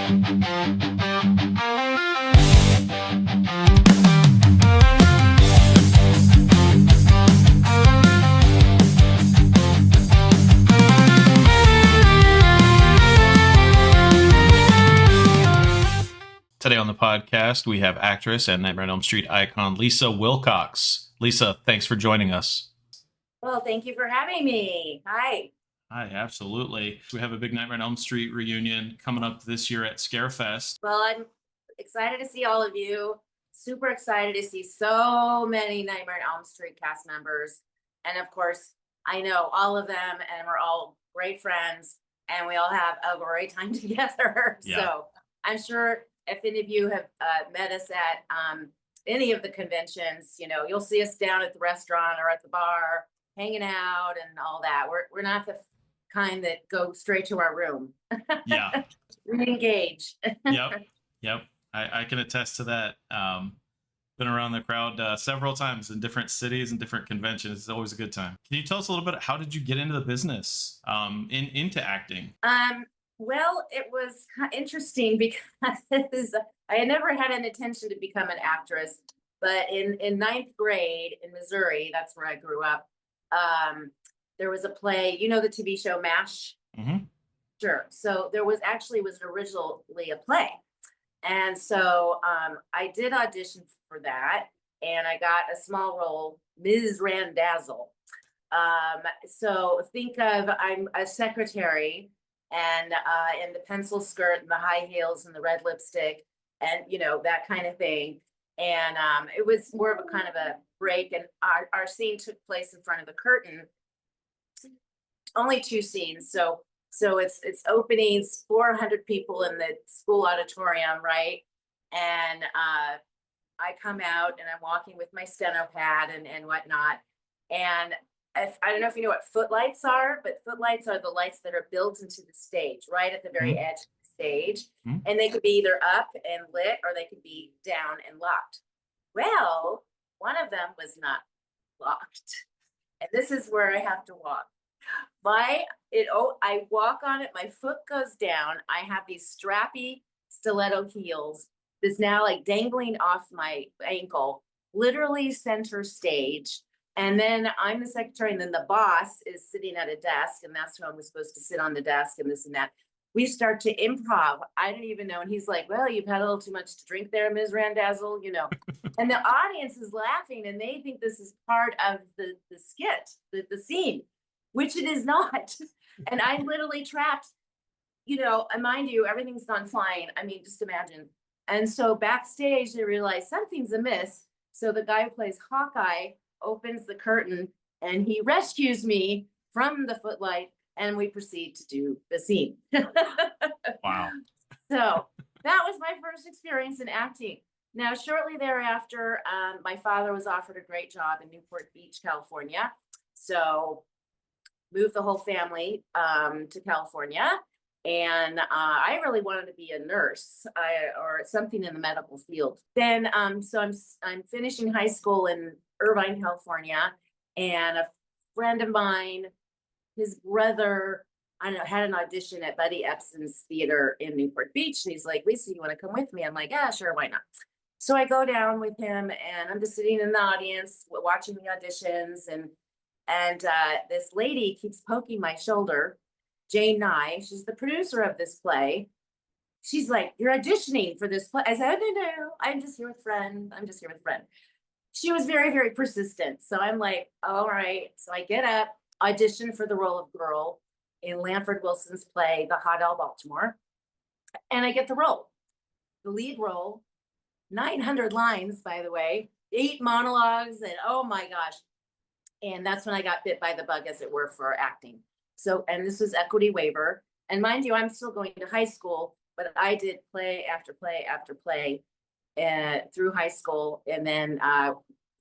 Today on the podcast, we have actress and Nightmare on Elm Street icon Lisa Wilcox. Lisa, thanks for joining us. Well, thank you for having me. Hi. Hi, absolutely. We have a big Nightmare on Elm Street reunion coming up this year at Scarefest. Well, I'm excited to see all of you. Super excited to see so many Nightmare on Elm Street cast members. And of course, I know all of them, and we're all great friends, and we all have a great time together. Yeah. So I'm sure if any of you have met us at any of the conventions, you'll see us down at the restaurant or at the bar, hanging out and all that. We're not the kind that go straight to our room. Yeah. We engage. Yep. I can attest to that. Been around the crowd several times in different cities and different conventions. It's always a good time. Can you tell us a little bit, how did you get into the business, into acting? Well, it was interesting because I had never had an intention to become an actress, but in ninth grade in Missouri, that's where I grew up, there was a play, the TV show MASH? Mm-hmm. Sure. So there was originally a play. And so I did audition for that, and I got a small role, Ms. Randazzle. So think of, I'm a secretary, and in the pencil skirt and the high heels and the red lipstick and that kind of thing. And it was more of a kind of a break, and our scene took place in front of the curtain. Only 2 scenes, so it's openings, 400 people in the school auditorium, right? And I come out and I'm walking with my steno pad and whatnot, and I don't know if you know what footlights are, but footlights are the lights that are built into the stage, right at the very edge of the stage. Mm-hmm. And they could be either up and lit, or they could be down and locked. Well, one of them was not locked. And this is where I have to walk. I walk on it, my foot goes down. I have these strappy stiletto heels that's now like dangling off my ankle, literally center stage. And then I'm the secretary, and then the boss is sitting at a desk, and that's who I'm supposed to sit on the desk and this and that. We start to improv. I didn't even know. And he's like, well, you've had a little too much to drink there, Ms. Randazzle, And the audience is laughing, and they think this is part of the skit, the scene, which it is not. And I literally trapped, and mind you, everything's gone flying. I mean, just imagine. And so backstage, they realize something's amiss. So the guy who plays Hawkeye opens the curtain, and he rescues me from the footlight, and we proceed to do the scene. Wow. So that was my first experience in acting. Now, shortly thereafter, my father was offered a great job in Newport Beach, California. So moved the whole family to California. And I really wanted to be a nurse or something in the medical field. Then, so I'm finishing high school in Irvine, California, and a friend of mine, his brother, had an audition at Buddy Ebsen's theater in Newport Beach, and he's like, Lisa, you want to come with me? I'm like, yeah, sure, why not? So I go down with him, and I'm just sitting in the audience watching the auditions, and this lady keeps poking my shoulder, Jane Nye. She's the producer of this play. She's like, you're auditioning for this play. I said, no, I'm just here with a friend. She was very, very persistent. So I'm like, all right. So I get up, audition for the role of girl in Lanford Wilson's play, The Hot L Baltimore. And I get the role, the lead role, 900 lines, by the way, 8 monologues, and oh my gosh. And that's when I got bit by the bug, as it were, for acting. So, and this was equity waiver. And mind you, I'm still going to high school, but I did play after play after play through high school, and then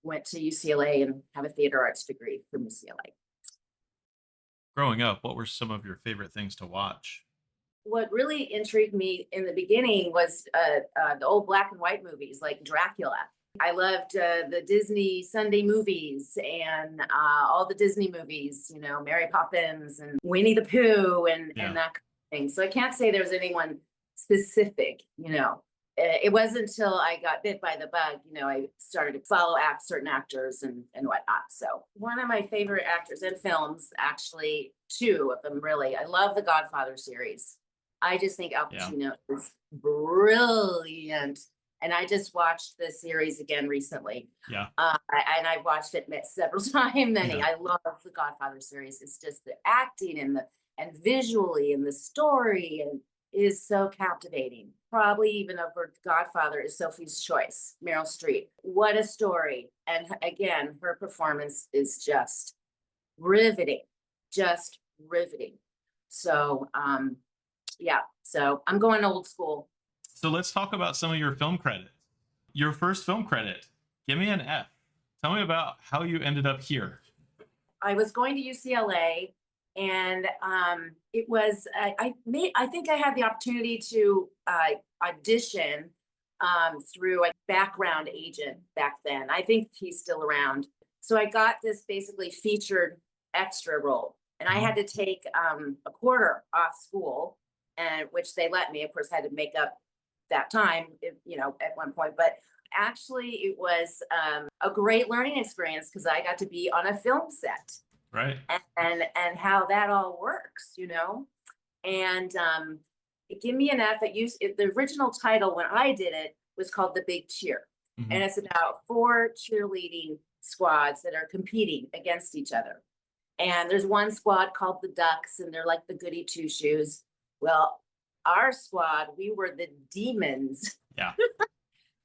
went to UCLA and have a theater arts degree from UCLA. Growing up, what were some of your favorite things to watch? What really intrigued me in the beginning was the old black and white movies like Dracula. I loved the Disney Sunday movies and all the Disney movies, you know, Mary Poppins and Winnie the Pooh and that kind of thing. So I can't say there's anyone specific, you know. It wasn't until I got bit by the bug, you know, I started to follow certain actors and whatnot. So one of my favorite actors in films, actually, two of them really. I love the Godfather series. I just think Al Yeah. Pacino is brilliant. And I just watched the series again recently. Yeah. And I've watched it several times. Many. Yeah. I love the Godfather series. It's just the acting and visually and the story, and it is so captivating. Probably even over Godfather is Sophie's Choice, Meryl Streep. What a story! And again, her performance is just riveting, just riveting. So, yeah. So I'm going old school. So let's talk about some of your film credits. Your first film credit, give me an F. Tell me about how you ended up here. I was going to UCLA, and it was I think I had the opportunity to audition through a background agent back then. I think he's still around. So I got this basically featured extra role, and I had to take a quarter off school, and which they let me. Of course, I had to make up that time, you know, at one point. But actually, it was a great learning experience because I got to be on a film set. Right. And how that all works, you know. And give me an F. The original title when I did it was called The Big Cheer. And it's about 4 cheerleading squads that are competing against each other. And there's one squad called the Ducks, and they're like the goody two shoes. Well, our squad, we were the Demons. Yeah.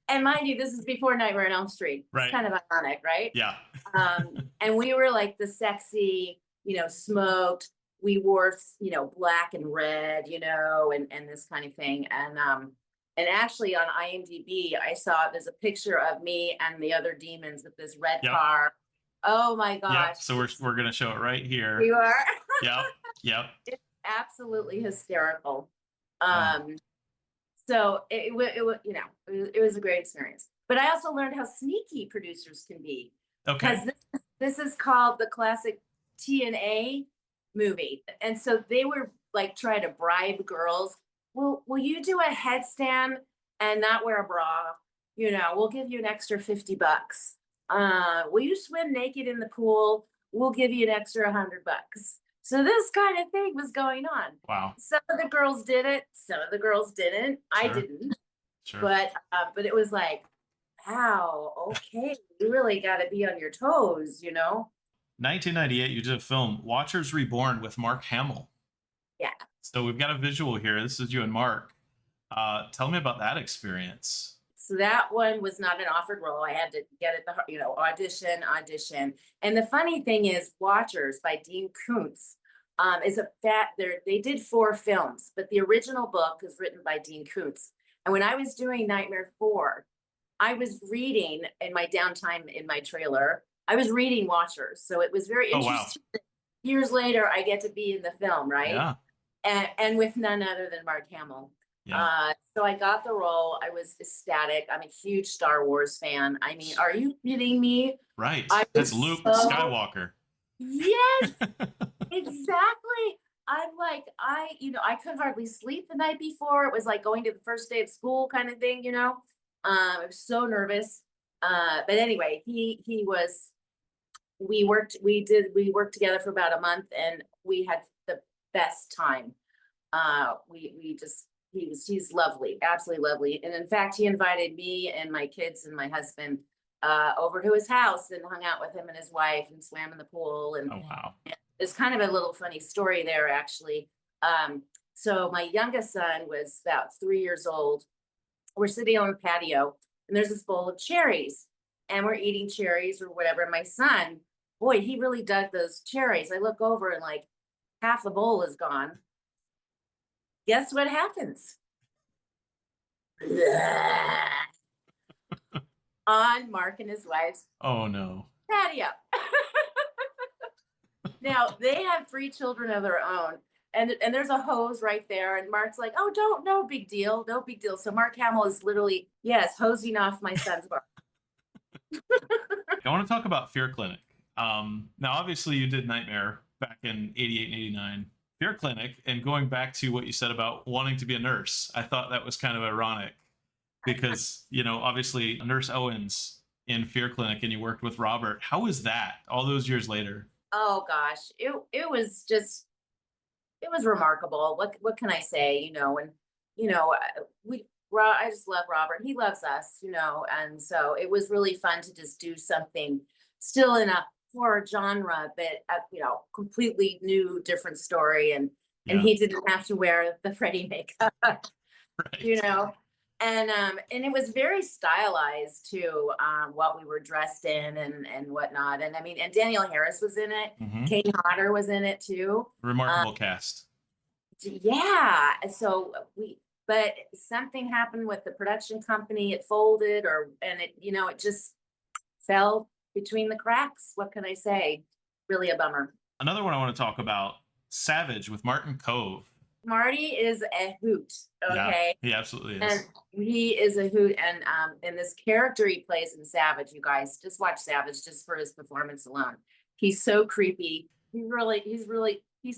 And mind you, this is before Nightmare on Elm Street. Right. It's kind of ironic, right? Yeah. And we were like the sexy, you know, smoked. We wore, you know, black and red, you know, and this kind of thing. And actually on IMDb, I saw there's a picture of me and the other demons with this red car. Oh my gosh. Yeah. So we're gonna show it right here. You are. Yep. Yep. It's absolutely hysterical. Wow. So it you know, it was a great experience. But I also learned how sneaky producers can be. Okay. Because this is called the classic TNA movie. And so they were like trying to bribe girls. Will you do a headstand and not wear a bra? You know, we'll give you an extra $50. Will you swim naked in the pool? We'll give you an extra $100. So this kind of thing was going on. Wow. Some of the girls did it. Some of the girls didn't. Sure. I didn't. Sure. But it was like, wow, okay, you really got to be on your toes, you know? 1998, you did a film, Watchers Reborn, with Mark Hamill. Yeah. So we've got a visual here. This is you and Mark. Tell me about that experience. So that one was not an offered role. I had to get it, you know, audition. And the funny thing is, Watchers by Dean Koontz is they did 4 films, but the original book is written by Dean Koontz. And when I was doing Nightmare 4, I was reading in my downtime in my trailer. I was reading Watchers. So it was very interesting. Wow. Years later, I get to be in the film, right? Yeah. And with none other than Mark Hamill. Yeah. So I got the role. I was ecstatic. I'm a huge Star Wars fan. I mean, are you kidding me? Right. That's Luke Skywalker. Yes, exactly. I'm like, you know, I couldn't hardly sleep the night before. It was like going to the first day of school kind of thing, you know. I was so nervous. But anyway, we worked together for about a month, and we had the best time. He's lovely, absolutely lovely. And in fact, he invited me and my kids and my husband over to his house and hung out with him and his wife and swam in the pool. And oh, wow. There's kind of a little funny story there, actually. So my youngest son was about 3 years old. We're sitting on the patio, and there's this bowl of cherries, and we're eating cherries or whatever. My son, boy, he really dug those cherries. I look over and like half the bowl is gone. Guess what happens? On Mark and his wife's Oh, no. patio. Now, they have 3 children of their own. And there's a hose right there. And Mark's like, oh, no big deal. No big deal. So Mark Hamill is literally, yes, hosing off my son's bar. I want to talk about Fear Clinic. Now, obviously, you did Nightmare back in 88 and 89. Fear Clinic and going back to what you said about wanting to be a nurse, I thought that was kind of ironic because, obviously Nurse Owens in Fear Clinic and you worked with Robert. How was that all those years later? Oh gosh, it was just it was remarkable. What can I say? And I just love Robert. He loves us, and so it was really fun to just do something still in a horror genre, but completely new, different story. And Yeah. he didn't have to wear the Freddy makeup, you Right. know. And it was very stylized too, what we were dressed in and whatnot. And I mean, and Danielle Harris was in it. Hmm. Kate Hodder was in it too. Remarkable cast. Yeah. But something happened with the production company. It folded, and it just fell between the cracks. What can I say? Really a bummer. Another one I want to talk about, Savage with Martin Cove. Marty is a hoot. Yeah, Okay. he absolutely And is. he is a hoot. And this character he plays in Savage, you guys just watch Savage just for his performance alone. He's so creepy. He's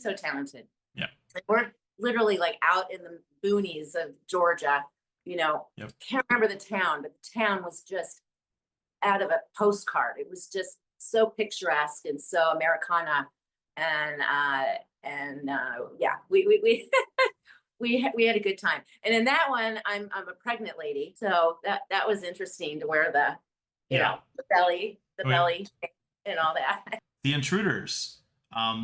so talented. Yeah. Like, we're literally like out in the boonies of Georgia, Yep. can't remember the town, but the town was just out of a postcard. It was just so picturesque and so Americana. And yeah, we we had a good time. And in that one, I'm a pregnant lady, so that was interesting to wear the Yeah. the belly, I mean, and all that. The Intruders.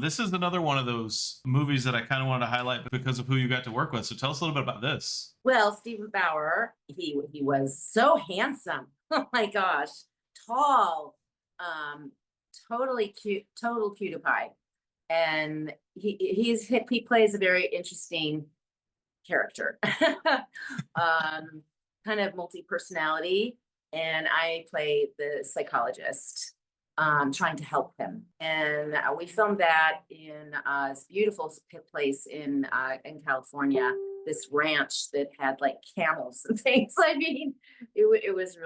This is another one of those movies that I kind of wanted to highlight because of who you got to work with. So tell us a little bit about this. Well, Stephen Bauer, he was so handsome. Oh my gosh, tall, totally cute, total cutie pie. And he plays a very interesting character, kind of multi-personality. And I play the psychologist, trying to help him. And we filmed that in this beautiful place in California, this ranch that had like camels and things. I mean, it was it was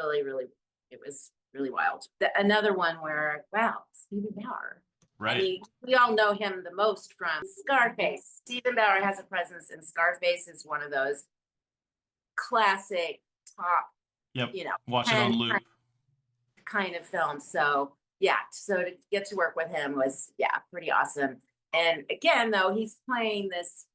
really wild. Another one where, wow, Stephen Bauer. I Right. mean, we all know him the most from Scarface. Stephen Bauer has a presence, and Scarface is one of those classic top, Yep. you know, Watch it on 10 loop. kind of films. So yeah, so to get to work with him was, yeah, pretty awesome. And again, though, he's playing this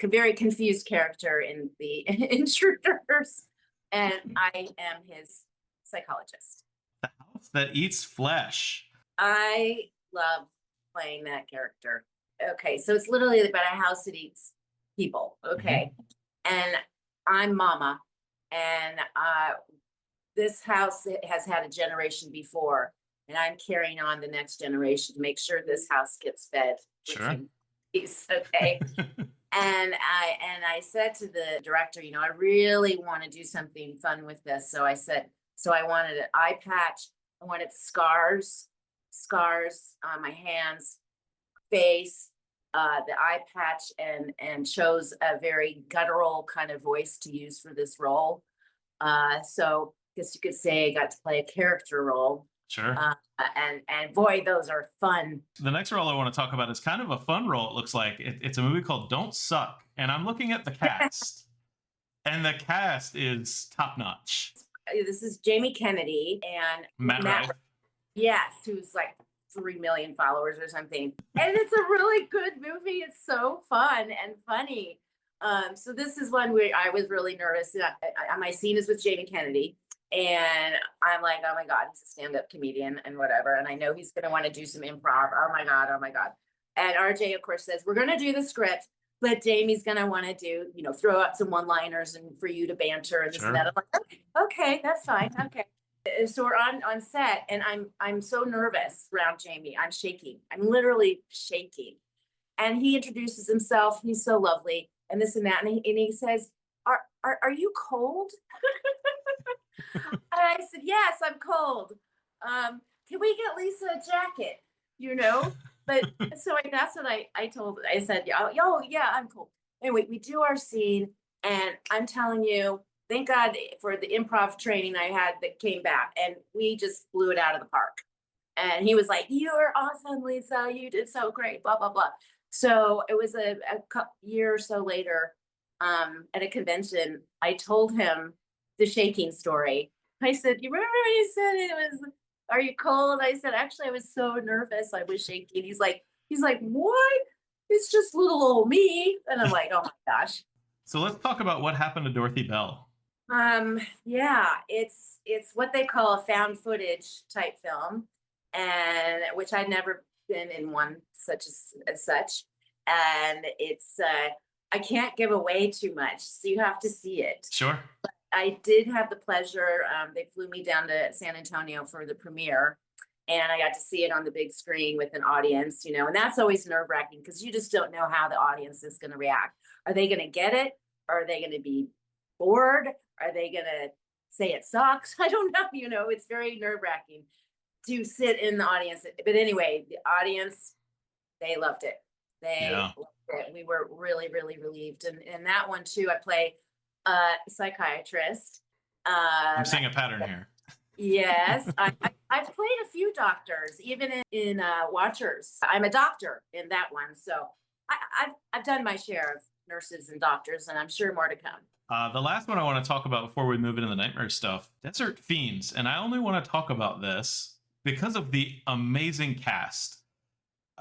very confused character in the Intruders, and I am his psychologist. The House That Eats Flesh. I love playing that character. Okay, so it's literally about a house that eats people. Okay, and I'm Mama, and this house has had a generation before, and I'm carrying on the next generation to make sure this house gets fed. Sure. Okay. And I said to the director, I really want to do something fun with this. So I said, I wanted an eye patch, I wanted scars on my hands, face, the eye patch, and chose a very guttural kind of voice to use for this role. So I guess you could say I got to play a character role. Sure. And boy, those are fun. The next role I want to talk about is kind of a fun role. It looks like it's a movie called Don't Suck, and I'm looking at the cast, and the cast is top notch. This is Jamie Kennedy and Matt Rife. Yes, who's like 3 million followers or something. And it's a really good movie. It's so fun and funny. So this is one where I was really nervous. My scene is with Jamie Kennedy. And I'm like, oh my God, he's a stand-up comedian and whatever. And I know he's going to want to do some improv. Oh my God. And RJ, of course, says, we're going to do the script, but Jamie's going to want to do, throw out some one-liners and for you to banter and this and that. I'm like, okay, that's fine. Okay. So we're on set, and I'm so nervous around Jamie. I'm shaking. I'm literally shaking. And he introduces himself. He's so lovely, and this and that. And he says, "Are you cold?" And I said, "Yes, I'm cold. Can we get Lisa a jacket?" But so that's what I told. I said, "Yo, yeah, I'm cold." Anyway, we do our scene, and I'm telling you, thank God for the improv training I had that came back, and we just blew it out of the park. And he was like, "You are awesome, Lisa. You did so great, blah, blah, blah." So it was a year or so later, at a convention, I told him the shaking story. I said, "You remember when you said it was, are you cold?" I said, "Actually, I was so nervous, I was shaking." He's like, "What? It's just little old me." And I'm like, "Oh my gosh." So let's talk about what happened to Dorothy Bell. Yeah, it's what they call a found footage type film, and which I'd never been in one such as such. And it's I can't give away too much, so you have to see it. Sure. I did have the pleasure, they flew me down to San Antonio for the premiere, and I got to see it on the big screen with an audience, and that's always nerve-wracking because you just don't know how the audience is gonna react. Are they gonna get it? Are they gonna be bored? Are they gonna say it sucks? I don't know, it's very nerve-wracking to sit in the audience. But anyway, the audience, they loved it. They Yeah. loved it. We were really, really relieved. And that one too, I play a psychiatrist. I'm Um, seeing a pattern here. yes, I've played a few doctors, even in Watchers. I'm a doctor in that one, so I've done my share of nurses and doctors, and I'm sure more to come. The last one I want to talk about before we move into the nightmare stuff, Desert Fiends. And I only want to talk about this because of the amazing cast.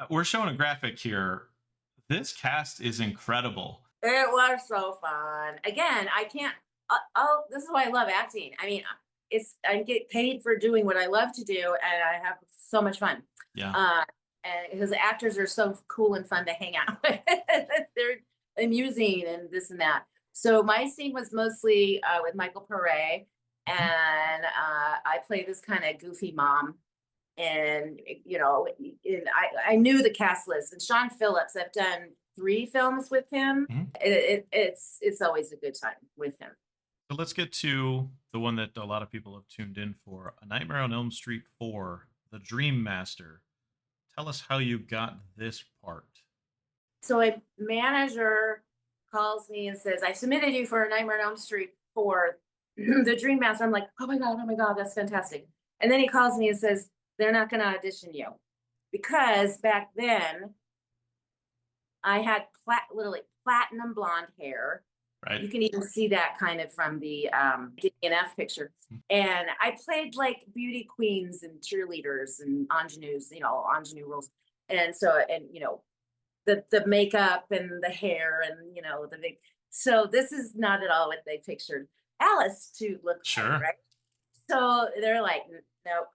We're showing a graphic here. This cast is incredible. It was so fun. Again, I can't. Oh, this is why I love acting. I mean, I get paid for doing what I love to do, and I have so much fun. Yeah. And because the actors are so cool and fun to hang out with, they're amusing and this and that. So my scene was mostly with Michael Pare, and I play this kind of goofy mom. And I knew the cast list. And Sean Phillips, I've done 3 films with him. Mhm. It's always a good time with him. So let's get to the one that a lot of people have tuned in for, A Nightmare on Elm Street 4, The Dream Master. Tell us how you got this part. So a manager calls me and says, "I submitted you for a Nightmare on Elm Street for the Dream Master." I'm like, oh my God, that's fantastic. And then he calls me and says, "They're not going to audition you because back then I had literally platinum blonde hair. You Right? can even see that kind of from the DNF picture. And I played like beauty queens and cheerleaders and ingenues, ingenue rules. And so, and the makeup and the hair and the big. So this is not at all what they pictured Alice to look like, Sure. right? So they're like, nope.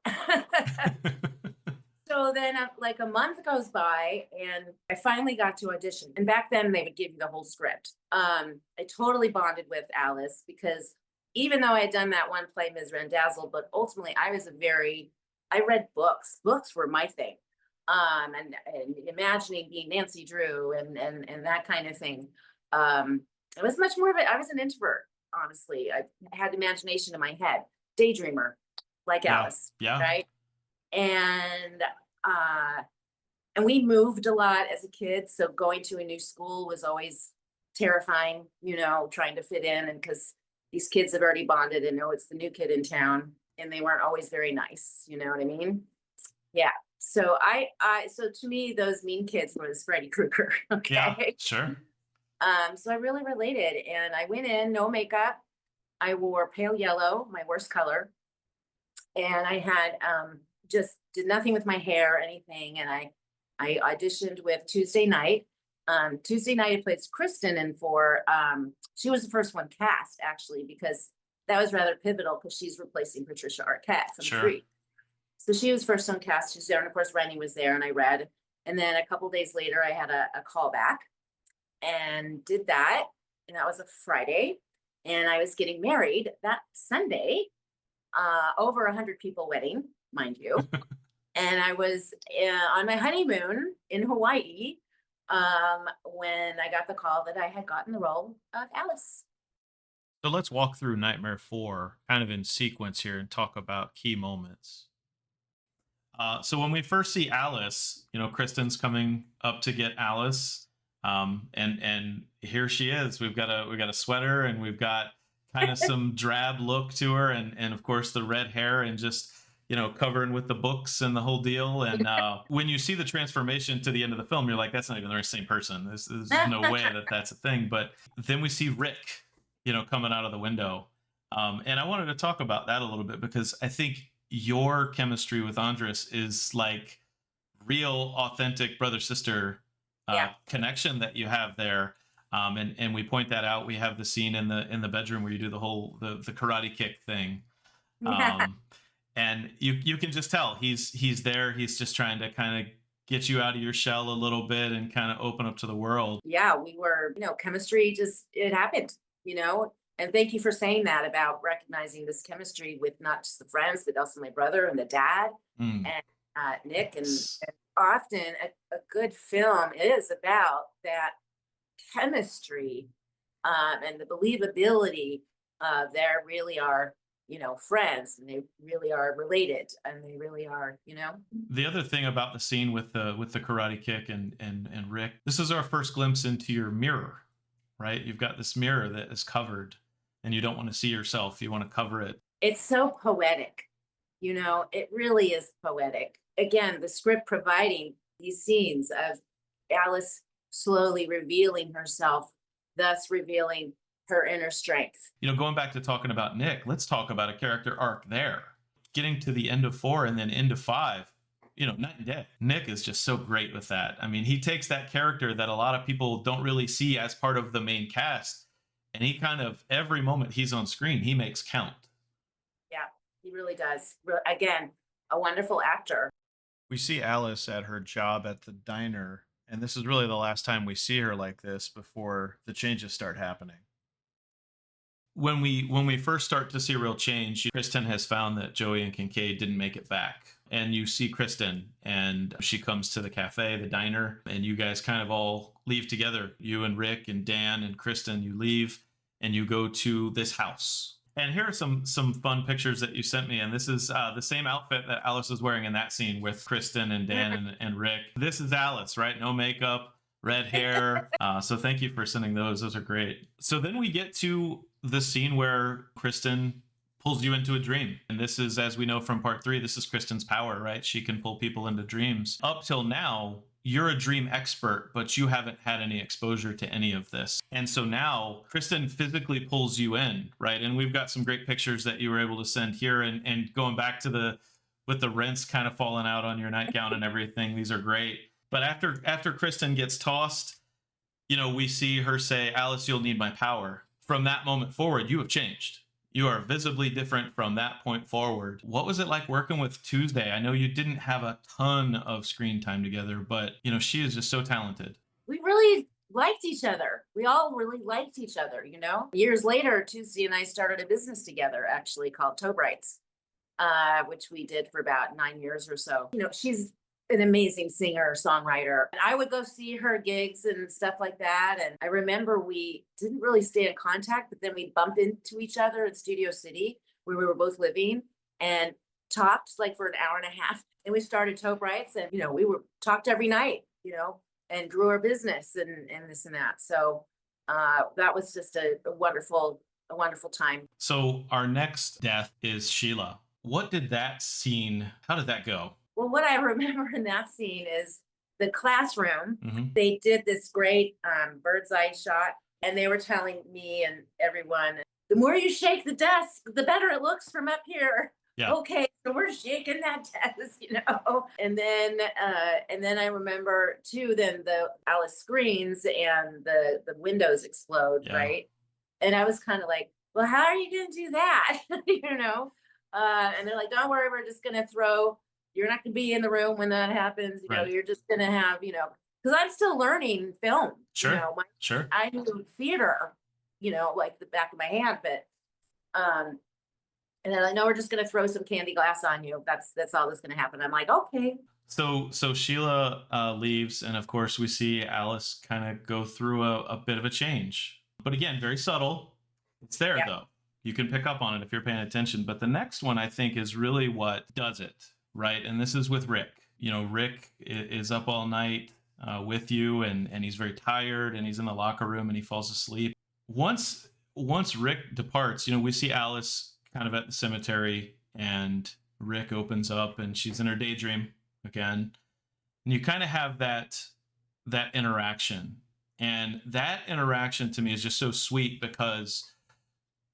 So then like a month goes by and I finally got to audition. And back then they would give you the whole script. I totally bonded with Alice because even though I had done that one play, Ms. Randazzle, but ultimately I read books. Books were my thing. And imagining being Nancy Drew and that kind of thing. It was much more of it. I was an introvert, honestly. I had imagination in my head, daydreamer, like Yeah. Alice, Yeah. right? And we moved a lot as a kid, so going to a new school was always terrifying, trying to fit in. And because these kids have already bonded and know it's the new kid in town, and they weren't always very nice, you know what I mean? Yeah. So so to me, those mean kids was Freddy Krueger. Yeah. Okay. Sure. So I really related, and I went in, no makeup. I wore pale yellow, my worst color, and I had just did nothing with my hair or anything. And I auditioned with Tuesday Night. Tuesday Night I played Kristen, and she was the first one cast actually because that was rather pivotal because she's replacing Patricia Arquette from Sure. 3. So she was first on cast. She's there, and of course Rennie was there, and I read. And then a couple days later, I had a call back and did that, and that was a Friday. And I was getting married that Sunday. Over 100 people wedding, mind you. And I was on my honeymoon in Hawaii when I got the call that I had gotten the role of Alice. So let's walk through Nightmare 4 kind of in sequence here and talk about key moments. So when we first see Alice, Kristen's coming up to get Alice, and here she is. We've got a sweater, and we've got kind of some drab look to her, and of course the red hair, and just covering with the books and the whole deal. And when you see the transformation to the end of the film, you're like, that's not even the same person. There's no way that that's a thing. But then we see Rick, coming out of the window. And I wanted to talk about that a little bit because I think your chemistry with Andres is like real, authentic brother sister Yeah. connection that you have there. And we point that out. We have the scene in the bedroom where you do the whole the karate kick thing. Um, and you can just tell he's there. He's just trying to kind of get you out of your shell a little bit and kind of open up to the world. Yeah, we were, chemistry just, it happened, and thank you for saying that about recognizing this chemistry with not just the friends, but also my brother and the dad Mm. and Nick. And often a good film is about that chemistry and the believability. There really are, friends, and they really are related, and they really are, The other thing about the scene with the karate kick and Rick, this is our first glimpse into your mirror, right? You've got this mirror that is covered, and you don't want to see yourself. You want to cover it. It's so poetic, it really is poetic. Again, the script providing these scenes of Alice slowly revealing herself, thus revealing her inner strength. Going back to talking about Nick, let's talk about a character arc there. Getting to the end of 4 and then into 5, night and day. Nick is just so great with that. I mean, he takes that character that a lot of people don't really see as part of the main cast, and he kind of, every moment he's on screen, he makes count. Yeah, he really does. Again, a wonderful actor. We see Alice at her job at the diner, and this is really the last time we see her like this before the changes start happening. When we first start to see a real change, Kristen has found that Joey and Kincaid didn't make it back. And you see Kristen, and she comes to the cafe, the diner, and you guys kind of all leave together. You and Rick and Dan and Kristen, you leave and you go to this house. And here are some fun pictures that you sent me. And this is the same outfit that Alice was wearing in that scene with Kristen and Dan and Rick. This is Alice, right? No makeup, red hair. So thank you for sending those. Those are great. So then we get to the scene where Kristen pulls you into a dream. And this is, as we know from part 3, this is Kristen's power, right? She can pull people into dreams. Up till now, you're a dream expert, but you haven't had any exposure to any of this. And so now Kristen physically pulls you in, right? And we've got some great pictures that you were able to send here, and going back to with the rents kind of falling out on your nightgown and everything. These are great. But after Kristen gets tossed, we see her say, Alice, you'll need my power. From that moment forward, you have changed. You are visibly different from that point forward. What was it like working with Tuesday? I know you didn't have a ton of screen time together, but she is just so talented. We really liked each other. We all really liked each other, Years later, Tuesday and I started a business together, actually, called Toe Brights, which we did for about 9 years or so. She's an amazing singer, songwriter. And I would go see her gigs and stuff like that. And I remember we didn't really stay in contact, but then we bumped into each other in Studio City, where we were both living, and talked like for an hour and a half. And we started Toe Brights, and we were talked every night, and grew our business and this and that. So that was just a wonderful time. So our next death is Sheila. What did that scene, how did that go? Well, what I remember in that scene is the classroom. Mm-hmm. They did this great bird's eye shot, and they were telling me and everyone, the more you shake the desk, the better it looks from up here. Yeah. Okay, so we're shaking that desk, And then I remember too, then the Alice screens and the windows explode, Yeah. right? And I was kind of like, well, how are you going to do that? And they're like, don't worry, we're just going to you're not going to be in the room when that happens. Right. You're just going to have, because I'm still learning film. Sure. Sure. I knew theater, like the back of my hand, but, and then I know we're just going to throw some candy glass on you. That's all that's going to happen. I'm like, okay. So Sheila leaves, and of course we see Alice kind of go through a bit of a change. But again, very subtle. It's there, though. You can pick up on it if you're paying attention. But the next one, I think, is really what does it, right? And this is with Rick. Rick is up all night with you, and he's very tired, and he's in the locker room, and he falls asleep. Once Rick departs, we see Alice kind of at the cemetery, and Rick opens up and she's in her daydream again. And you kind of have that interaction. And that interaction to me is just so sweet because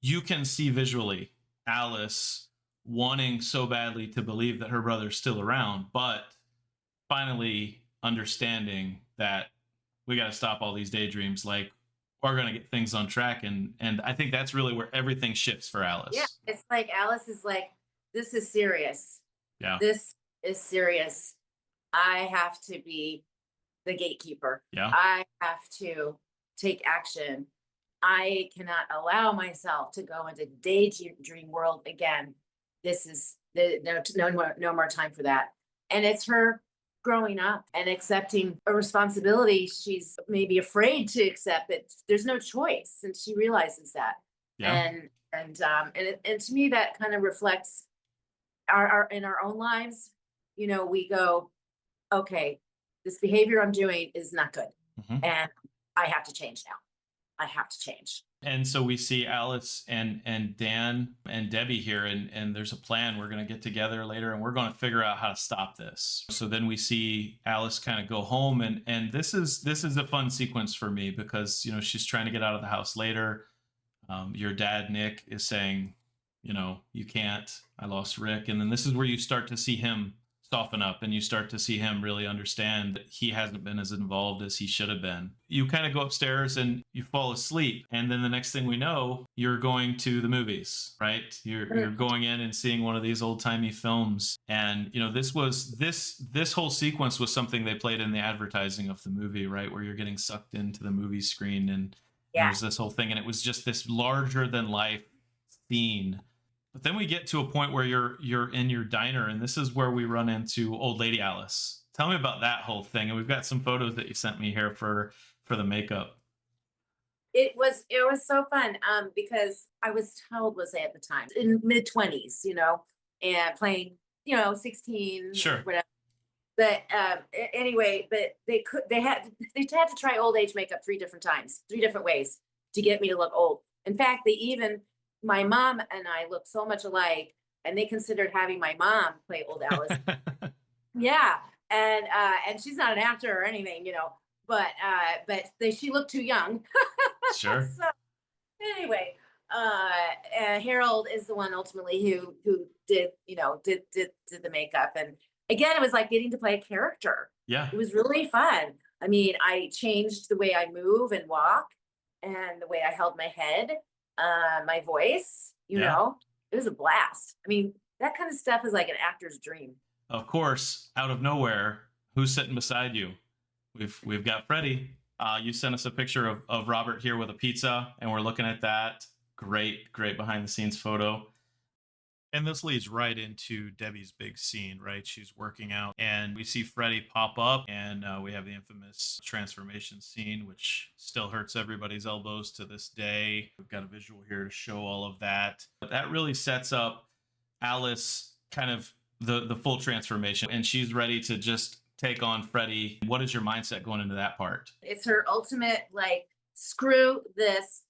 you can see visually Alice wanting so badly to believe that her brother's still around, but finally understanding that we got to stop all these daydreams. Like, we're going to get things on track. And I think that's really where everything shifts for Yeah, Alice. it's like Alice is like, this is serious. Yeah. This is serious. I have to be the gatekeeper. Yeah. I have to take action. I cannot allow myself to go into daydream world again. This is no more time for that. And it's her growing up and accepting a responsibility she's maybe afraid to accept, but there's no choice, and she realizes that. Yeah. And to me, that kind of reflects our in our own lives. You know, we go, okay, this behavior I'm doing is not good, Mhm. and I have to change now. I have to change. And so we see Alice and Dan and Debbie here, and there's a plan. We're going to get together later, and we're going to figure out how to stop this. So then we see Alice kind of go home, and this is a fun sequence for me because, you know, she's trying to get out of the house later. Your dad Nick is saying, you know, you can't. I lost Rick, and then this is where you start to see him soften up, and you start to see him really understand that he hasn't been as involved as he should have been. You kind of go upstairs and you fall asleep, and then the next thing we know, you're going to the movies, right? You're going in and seeing one of these old-timey films. And you know, this whole sequence was something they played in the advertising of the movie, right? Where you're getting sucked into the movie screen, and Yeah. there's this whole thing, and it was just this larger than life scene. But then we get to a point where you're in your diner, and this is where we run into old lady Alice. Tell me about that whole thing. And we've got some photos that you sent me here for the makeup. It was so fun because I was, how old was I at the time? In mid-20s, you know, and playing, you know, 16, Sure. whatever. But anyway, but they had to try old age makeup 3 different times, 3 different ways to get me to look old. In fact, my mom and I look so much alike, and they considered having my mom play old Alice. Yeah, and she's not an actor or anything, you know, but she looked too young. Sure. So anyway, Harold is the one ultimately who did, you know, did the makeup, and again, it was like getting to play a character. Yeah. It was really fun. I mean, I changed the way I move and walk, and the way I held my head, my voice. You Yeah. know, it was a blast. I mean, that kind of stuff is like an actor's dream. Of course, out of nowhere, who's sitting beside you? We've got Freddie. You sent us a picture of Robert here with a pizza, and we're looking at that. Great behind the scenes photo. And this leads right into Debbie's big scene, right? She's working out, and we see Freddie pop up, and we have the infamous transformation scene, which still hurts everybody's elbows to this day. We've got a visual here to show all of that. But that really sets up Alice, kind of the full transformation, and she's ready to just take on Freddie. What is your mindset going into that part? It's her ultimate, like, screw this,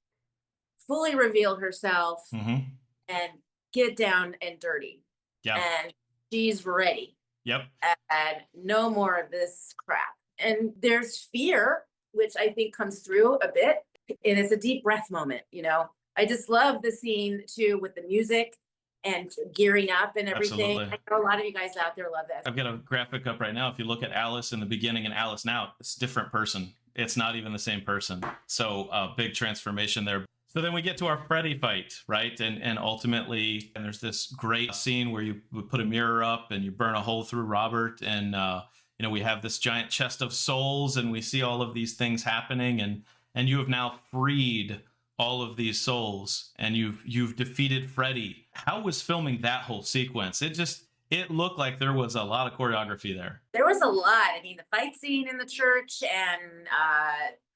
fully reveal herself, Mm-hmm. and get down and dirty. Yeah. And she's ready. Yep. And no more of this crap. And there's fear, which I think comes through a bit. And it's a deep breath moment, you know. I just love the scene too, with the music and gearing up and everything. Absolutely. I know a lot of you guys out there love this. I've got a graphic up right now. If you look at Alice in the beginning and Alice now, it's a different person. It's not even the same person. So big transformation there. So then we get to our Freddy fight, right? And ultimately, and there's this great scene where you would put a mirror up and you burn a hole through Robert. And, you know, we have this giant chest of souls, and we see all of these things happening. And you have now freed all of these souls, and you've defeated Freddy. How was filming that whole sequence? It looked like there was a lot of choreography there. There was a lot. I mean, the fight scene in the church, and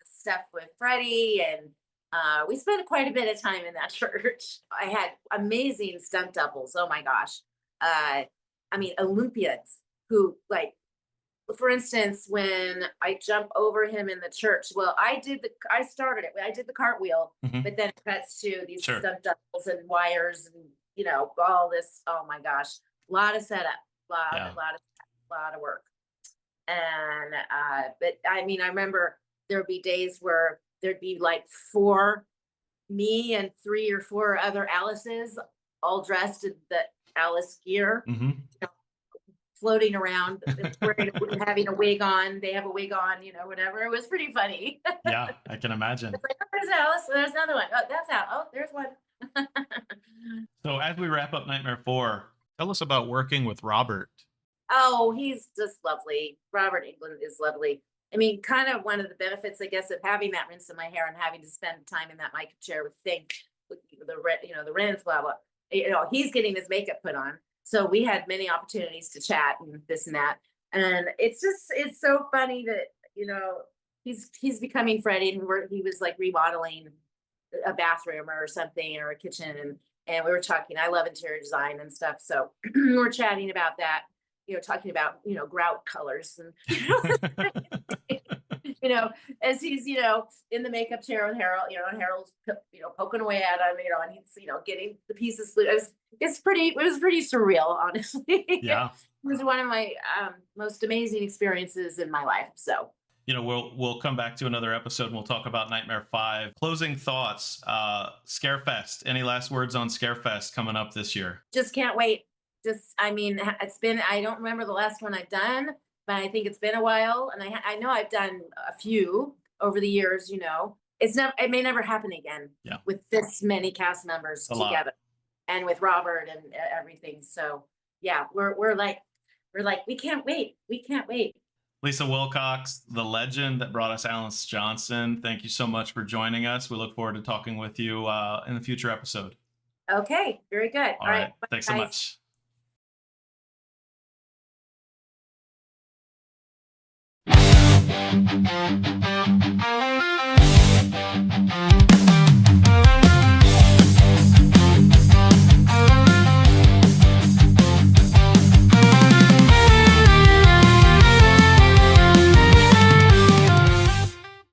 stuff with Freddie, and we spent quite a bit of time in that church. I had amazing stunt doubles. Oh my gosh. I mean, Olympians who, like, for instance, when I jump over him in the church, well, I started it. I did the cartwheel, Mhm. but then it cuts to these Sure. stunt doubles and wires and, you know, all this. Oh my gosh. lot of setup, Yeah. lot of work. And, but I mean, I remember there'd be days where there'd be like me and 3 or 4 other Alices all dressed in the Alice gear, Hmm. floating around, having a wig on. They have a wig on, whatever. It was pretty funny. Yeah, I can imagine. It's like, oh, there's Alice. There's another one. Oh, that's Alice. Oh, there's one. So as we wrap up Nightmare 4, Tell us about working with Robert. Oh, he's just lovely. Robert England is lovely. I mean, kind of one of the benefits, I guess, of having that rinse in my hair and having to spend time in that mic chair with the rinse, blah blah. He's getting his makeup put on, so we had many opportunities to chat and this and that. And it's so funny that he's becoming Freddie, and he was like remodeling a bathroom or something or a kitchen, and we were talking. I love interior design and stuff, so we were chatting about that. Talking about grout colors and as he's in the makeup chair with Harold, and Harold's poking away at him, and he's getting the pieces glued. It was pretty surreal, honestly. yeah, It was one of my most amazing experiences in my life. So we'll come back to another episode and we'll talk about Nightmare 5. Closing thoughts, Scarefest. Any last words on Scarefest coming up this year? just can't wait. I mean, I don't remember the last one I've done, but I think it's been a while, and I know I've done a few over the years. It may never happen again. Yeah. With this many cast members A lot. together, and with Robert and everything. So yeah, we're like we can't wait. Lisa Wilcox, the legend that brought us Alice Johnson, thank you so much for joining us. We look forward to talking with you in the future episode. Okay, very good. All right. Bye, Thanks so guys. much.